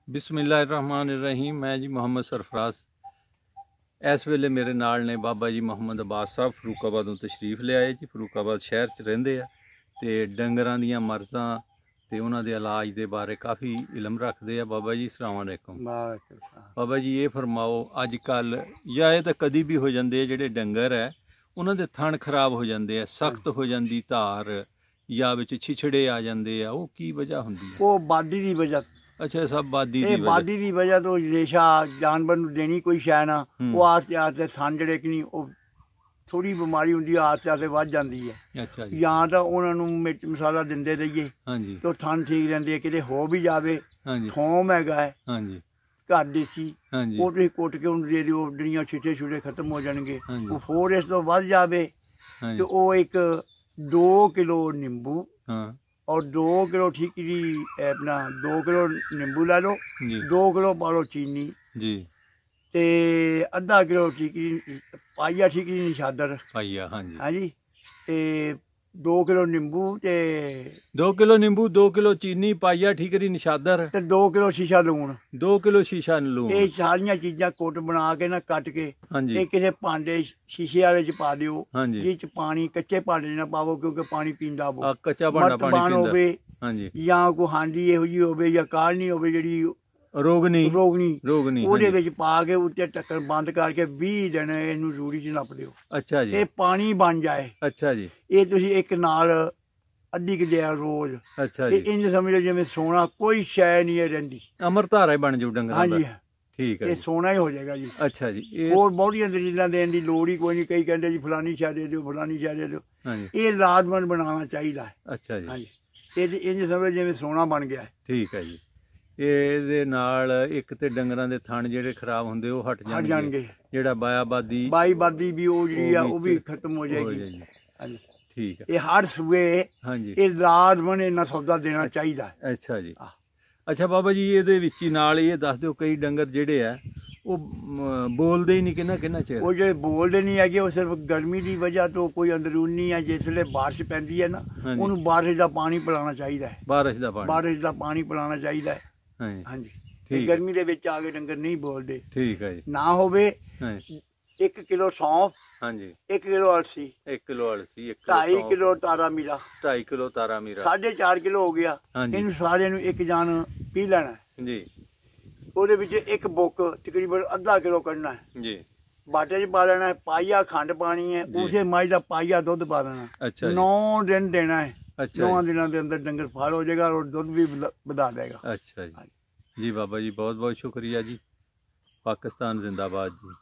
बिस्मिल्लाहिर्रहमानिर्रहीम। मैं जी मुहम्मद सरफराज इस वेले मेरे नाल ने बाबा जी मुहम्मद अब्बास साहब फरूकाबाद तशरीफ ले आए जी। फरूकाबाद शहर च रहिंदे आ ते डंगरां दियां मर्ज़ां ते उन्हां दे इलाज दे बारे काफ़ी इलम रखते हैं। बाबा जी अस्सलाम वालेकुम। बाबा जी ये फरमाओ अजकल या ये तो कदी भी हो जाते हैं जिहड़े डंगर है उन्हां दे थण खराब हो जाते हैं, सख्त हो जाती धार या विच छिछड़े आ जाते हैं, वो की वजह हुंदी है? वो बादी की वजह। अच्छा सब बादी ये बादी की वजह तो रेशा जानवर नूं देनी कोई शै ना, वो आस्ते आस्ते थन जिहड़े कि नहीं वो थोड़ी बीमारी हुंदी है, आस्ते आस्ते वध जाती है। अच्छा या तो उन्होंने मिर्च मसाला दिंदे रहिए तो थन ठीक रहंदे है। किते हो भी जावे थोम हैगा है घर देसी, वो तुसीं कुट के उन्हें दे दिओ, ਜਿਹੜੀਆਂ ਛਿੱਟੇ ਛੁੱਟੇ खत्म हो जाएंगे। वो होर इस तो वध जावे तो वो एक 2 किलो नींबू और 2 किलो ठीकरी अपना 2 किलो नींबू ला लो, 2 किलो पा लो चीनी जी, ते अद्धा किलो ठीकरी पाइया ठीकरी निशादर पाइया। हाँ जी, हाँ जी। ते 2 किलो नींबू ते 2 किलो नींबू, 2 किलो चीनी पाइया ठीकरी निशादर ते 2 किलो शीशा लूण, 2 किलो शीशा लूण। ये सारियां चीज़ां कुट बना के ना कट के एक किसी भांडे शीशे वाले च पा दिओ, जिस च पानी कच्चे भांडे च ना पावो क्योंकि पानी पींदा वो कच्चा भांडा मर्तबान होवे या कोई हांडी इहो जी होवे या कालनी होवे जिहड़ी रोगनी ਉਹਦੇ ਵਿੱਚ ਪਾ ਕੇ ਉੱਤੇ ਢੱਕਣ ਬੰਦ ਕਰਕੇ 20 ਦਿਨ ਇਹਨੂੰ ਰੂੜੀ 'ਚ ਨੱਪ ਦਿਓ। ਅੱਛਾ ਜੀ, ਇਹ ਪਾਣੀ ਬਣ ਜਾਏ। ਅੱਛਾ ਜੀ, ਇਹ ਤੁਸੀਂ ਇੱਕ ਨਾਲ ਅੱਧੀ ਕੁ ਦਿਆ ਰੋਜ਼। ਅੱਛਾ ਜੀ, ਇੰਜ ਸਮਝ ਲਓ ਜਿਵੇਂ ਸੋਨਾ ਕੋਈ ਸ਼ੈ ਨਹੀਂ ਇਹ ਰਹਿੰਦੀ, ਅਮਰਧਾਰਾ ਹੀ ਬਣ ਜਾਊ ਡੰਗਰਾਂ ਦਾ। ਹਾਂਜੀ ਠੀਕ ਹੈ, ਇਹ ਸੋਨਾ ਹੀ ਹੋ ਜਾਏਗਾ ਜੀ। ਅੱਛਾ ਜੀ, ਹੋਰ ਬਹੁਤੀਆਂ ਦਲੀਲਾਂ ਦੇਣ ਦੀ ਲੋੜ ਹੀ ਕੋਈ ਨਹੀਂ। ਕਈ ਕਹਿੰਦੇ ਜੀ ਫਲਾਨੀ ਸ਼ੈ ਦੇ ਦਿਓ, ਫਲਾਨੀ ਸ਼ੈ ਦੇ ਦਿਓ। ਇਹ ਲਾਜ਼ਮਨ ਬਣਾਉਣਾ ਚਾਹੀਦਾ ਹੈ। ਅੱਛਾ ਜੀ, ਹਾਂਜੀ, ਇਹ ਇੰਜ ਸਮਝ ਜਿਵੇਂ ਸੋਨਾ ਬਣ ਗਿਆ। ਠੀਕ ਹੈ ਜੀ। ਇਹਦੇ ਨਾਲ ਇੱਕ ਤੇ ਡੰਗਰਾਂ ਦੇ ਥਣ ਜਿਹੜੇ ਖਰਾਬ ਹੁੰਦੇ ਉਹ ਹਟ ਜਾਣਗੇ, ਜਿਹੜਾ ਬਾਈਬਾਦੀ ਵੀ ਉਹ ਜਿਹੜੀ ਆ ਉਹ ਵੀ ਖਤਮ ਹੋ ਜਾਏਗੀ। ਹਾਂਜੀ ਠੀਕ ਹੈ, ਇਹ ਹਰ ਸੂਏ ਇਹ ਲਾਜ਼ਮਨ ਇਹਨਾਂ ਸੌਦਾ ਦੇਣਾ ਚਾਹੀਦਾ। ਅੱਛਾ ਜੀ, ਅੱਛਾ ਬਾਬਾ ਜੀ ਇਹਦੇ ਵਿੱਚ ਹੀ ਨਾਲ ਇਹ ਦੱਸ ਦਿਓ ਕਈ ਡੰਗਰ ਜਿਹੜੇ ਆ ਉਹ ਬੋਲਦੇ ਹੀ ਨਹੀਂ ਕਿੰਨਾ ਚਿਰ। ਉਹ ਜਿਹੜੇ ਬੋਲਦੇ ਨਹੀਂ ਹੈਗੇ ਉਹ ਸਿਰਫ ਗਰਮੀ ਦੀ ਵਜ੍ਹਾ ਤੋਂ ਕੋਈ ਅੰਦਰੂਨੀ ਹੈ। ਜਿਸ ਵੇਲੇ ਬਾਰਿਸ਼ ਪੈਂਦੀ ਹੈ ਨਾ ਉਹਨੂੰ ਬਾਰਿਸ਼ ਦਾ ਪਾਣੀ ਪਿਲਾਉਣਾ ਚਾਹੀਦਾ ਹੈ। ਬਾਰਿਸ਼ ਦਾ ਪਾਣੀ ਪਿਲਾਉਣਾ ਚਾਹੀਦਾ ਹੈ। ਹਾਂਜੀ, ਗਰਮੀ ਦੇ ਵਿੱਚ ਆ ਕੇ ਡੰਗਰ ਨਹੀਂ ਬੋਲਦੇ। ਠੀਕ ਹੈ ਜੀ, ਨਾ ਹੋਵੇ 1 ਕਿਲੋ ਸੌਂਫ, ਹਾਂਜੀ 1 ਕਿਲੋ ਅਲਸੀ, 1 ਕਿਲੋ ਅਲਸੀ, 2.5 ਕਿਲੋ ਤਾਰਾ ਮੀਰਾ, 2.5 ਕਿਲੋ ਤਾਰਾ ਮੀਰਾ, 4.5 ਕਿਲੋ ਹੋ ਗਿਆ। ਇਹਨੂੰ ਸਾਰਿਆਂ ਨੂੰ ਇੱਕ ਜਾਨ ਪੀ ਲੈਣਾ ਜੀ। ਉਹਦੇ ਵਿੱਚ ਇੱਕ ਬੁੱਕ ਤਕਰੀਬਨ ਅੱਧਾ ਕਿਲੋ ਕੱਢਣਾ ਹੈ ਜੀ। ਬਾਟੇ 'ਚ ਪਾ ਲੈਣਾ ਹੈ, ਪਾਈਆ ਖੰਡ ਪਾਣੀ ਹੈ, ਉਸੇ ਮੱਝ ਦਾ ਪਾਈਆ ਦੁੱਧ ਪਾ ਦੇਣਾ। 9 ਦਿਨ ਦੇਣਾ ਹੈ। 9 ਦਿਨਾਂ ਦੇ ਅੰਦਰ ਡੰਗਰ ਫਲ ਹੋ ਜਾਏਗਾ और ਦੁੱਧ ਵੀ ਵਧਾ देगा। अच्छा जी, जी बाबा जी बहुत बहुत शुक्रिया जी। पाकिस्तान जिंदाबाद जी।